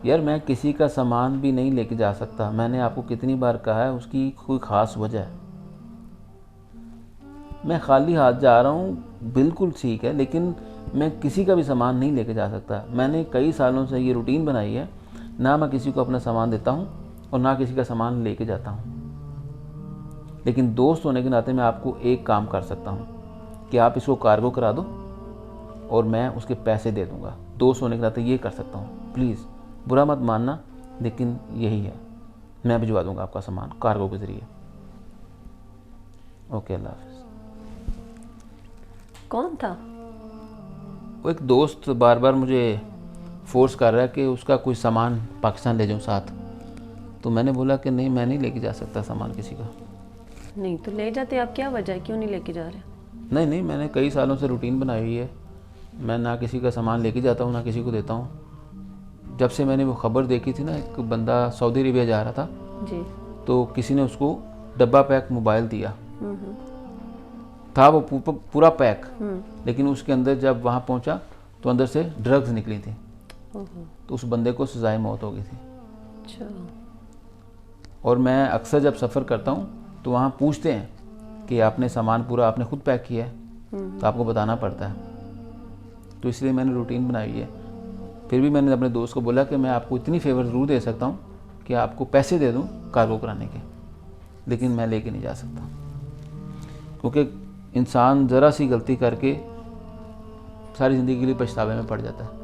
यार मैं किसी का सामान भी नहीं लेके जा सकता, मैंने आपको कितनी बार कहा है, उसकी कोई ख़ास वजह है। मैं खाली हाथ जा रहा हूँ बिल्कुल ठीक है, लेकिन मैं किसी का भी सामान नहीं लेके जा सकता। मैंने कई सालों से ये रूटीन बनाई है, ना मैं किसी को अपना सामान देता हूँ और ना किसी का सामान लेके जाता हूँ। लेकिन दोस्त होने के नाते मैं आपको एक काम कर सकता हूँ कि आप इसको कार्गो करा दो और मैं उसके पैसे दे दूँगा। दोस्त होने के नाते ये कर सकता हूँ, प्लीज़ बुरा मत मानना, लेकिन यही है। मैं भिजवा दूँगा आपका सामान कार्गो के ज़रिए। ओके, अल्लाह हाफ़िज़। कौन था? वो एक दोस्त बार बार मुझे फोर्स कर रहा है कि उसका कोई सामान पाकिस्तान ले जाऊँ साथ। तो मैंने बोला कि नहीं, मैं नहीं लेके जा सकता सामान किसी का। नहीं तो ले जाते आप, क्या वजह है, क्यों नहीं लेके जा रहे? नहीं नहीं, मैंने कई सालों से रूटीन बनाई हुई है, मैं ना किसी का सामान लेके जाता हूँ ना किसी को देता हूँ। जब से मैंने वो खबर देखी थी ना, एक बंदा सऊदी अरेबिया जा रहा था, जी। तो किसी ने उसको डब्बा पैक मोबाइल दिया हम्म। था, वो पूरा पैक, हम्म। लेकिन उसके अंदर जब वहाँ पहुँचा तो अंदर से ड्रग्स निकली थी। ओहो। तो उस बंदे को सजाए मौत हो गई थी। अच्छा। और मैं अक्सर जब सफ़र करता हूँ तो वहाँ पूछते हैं कि आपने सामान पूरा आपने खुद पैक किया है, तो आपको बताना पड़ता है। तो इसलिए मैंने रूटीन बनाई है। फिर भी मैंने अपने दोस्त को बोला कि मैं आपको इतनी फेवर ज़रूर दे सकता हूँ कि आपको पैसे दे दूँ कार्गो कराने के, लेकिन मैं लेके नहीं जा सकता, क्योंकि इंसान ज़रा सी गलती करके सारी ज़िंदगी के लिए पछतावे में पड़ जाता है।